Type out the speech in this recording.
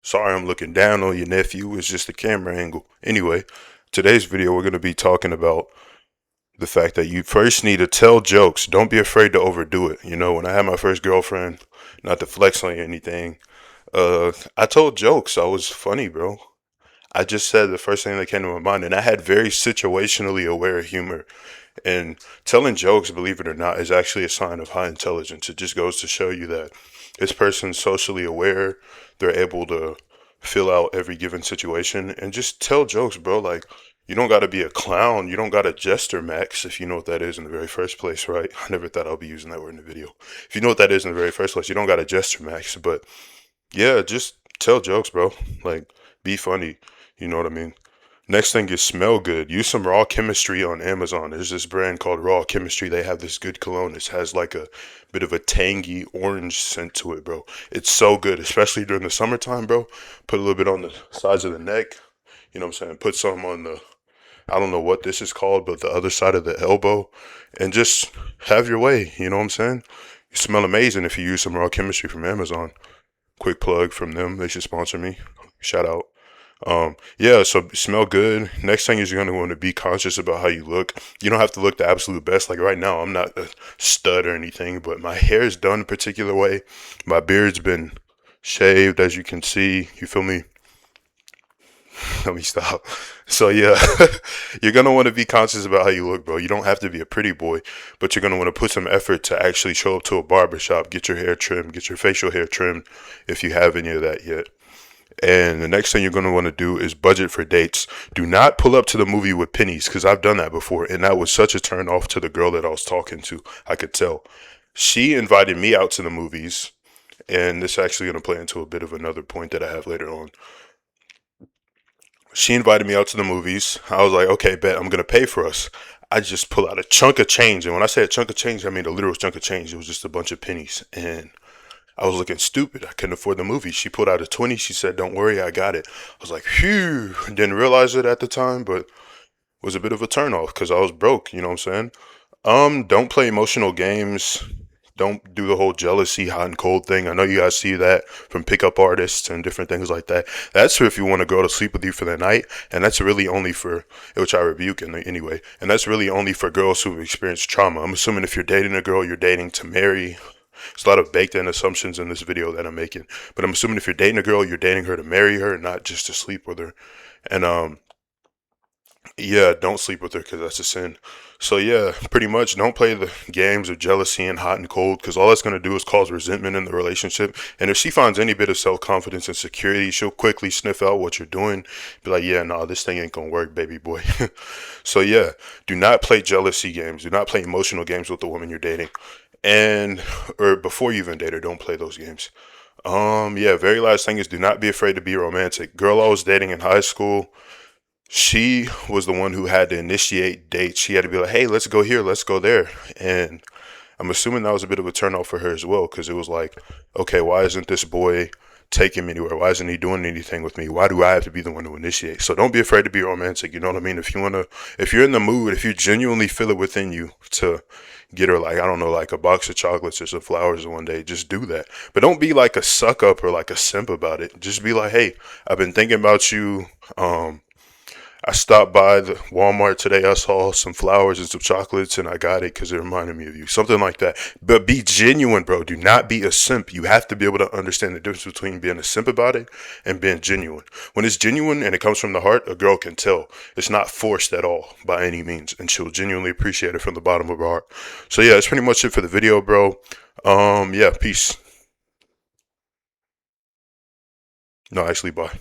Sorry I'm looking down on your nephew, it's just the camera angle. Anyway, today's video we're going to be talking about the fact that you first need to tell jokes. Don't be afraid to overdo it. You know, when I had my first girlfriend, not to flex on you or anything, I told jokes. I was funny, bro. I just said the first thing that came to my mind, and I had very situationally aware humor. And telling jokes, believe it or not, is actually a sign of high intelligence. It just goes to show you that this person's socially aware. They're able to fill out every given situation and just tell jokes, bro. Like, you don't got to be a clown. You don't got to jester max, if you know what that is in the very first place, right? I never thought I'll be using that word in the video. If you know what that is in the very first place, you don't got to jester max. But yeah, just tell jokes, bro. Like, be funny. You know what I mean? Next thing is smell good. Use some Raw Chemistry on Amazon. There's this brand called Raw Chemistry. They have this good cologne. It has like a bit of a tangy orange scent to it, bro. It's so good, especially during the summertime, bro. Put a little bit on the sides of the neck. You know what I'm saying? Put some on the, I don't know what this is called, but the other side of the elbow. And just have your way. You know what I'm saying? You smell amazing if you use some Raw Chemistry from Amazon. Quick plug from them. They should sponsor me. Shout out. Yeah, so smell good. Next thing is you're gonna want to be conscious about how you look. You don't have to look the absolute best. Like right now, I'm not a stud or anything, but my hair is done a particular way. My beard's been shaved, as you can see. You feel me? Let me stop. So yeah, you're gonna want to be conscious about how you look, bro. You don't have to be a pretty boy, but you're gonna want to put some effort to actually show up to a barber shop, get your hair trimmed, get your facial hair trimmed, if you have any of that yet. And the next thing you're going to want to do is budget for dates. Do not pull up to the movie with pennies, because I've done that before. And that was such a turn off to the girl that I was talking to. I could tell. She invited me out to the movies. And this is actually going to play into a bit of another point that I have later on. She invited me out to the movies. I was like, okay, bet I'm going to pay for us. I just pull out a chunk of change. And when I say a chunk of change, I mean a literal chunk of change. It was just a bunch of pennies. And I was looking stupid. I couldn't afford the movie. She pulled out a 20. She said, don't worry, I got it. I was like, phew. Didn't realize it at the time, but it was a bit of a turnoff because I was broke. You know what I'm saying? Don't play emotional games. Don't do the whole jealousy, hot and cold thing. I know you guys see that from pickup artists and different things like that. That's for if you want to go to sleep with you for the night, and that's really only for, which I rebuke anyway, and that's really only for girls who've experienced trauma. I'm assuming if you're dating a girl, you're dating to marry. There's a lot of baked in assumptions in this video that I'm making, but I'm assuming if you're dating a girl, you're dating her to marry her, not just to sleep with her. And yeah, don't sleep with her because that's a sin. So yeah, pretty much don't play the games of jealousy and hot and cold, because all that's gonna do is cause resentment in the relationship. And if she finds any bit of self confidence and security, she'll quickly sniff out what you're doing. Be like, yeah, nah, this thing ain't gonna work, baby boy. So yeah, do not play jealousy games. Do not play emotional games with the woman you're dating. And or before you even date her, don't play those games. Yeah, very last thing is do not be afraid to be romantic. Girl I was dating in high school, she was the one who had to initiate dates. She had to be like, hey, let's go here, let's go there. And I'm assuming that was a bit of a turnoff for her as well, because it was like, okay, why isn't this boy taking me anywhere? Why isn't he doing anything with me? Why do I have to be the one to initiate? So don't be afraid to be romantic. You know what I mean? If you wanna, if you're in the mood, if you genuinely feel it within you to get her, like, I don't know, like a box of chocolates or some flowers one day, just do that. But don't be like a suck up or like a simp about it. Just be like, hey, I've been thinking about you. I stopped by the Walmart today. I saw some flowers and some chocolates, and I got it because it reminded me of you. Something like that. But be genuine, bro. Do not be a simp. You have to be able to understand the difference between being a simp about it and being genuine. When it's genuine and it comes from the heart, a girl can tell. It's not forced at all by any means, and she'll genuinely appreciate it from the bottom of her heart. So yeah, that's pretty much it for the video, bro. Yeah, peace. No, actually, bye.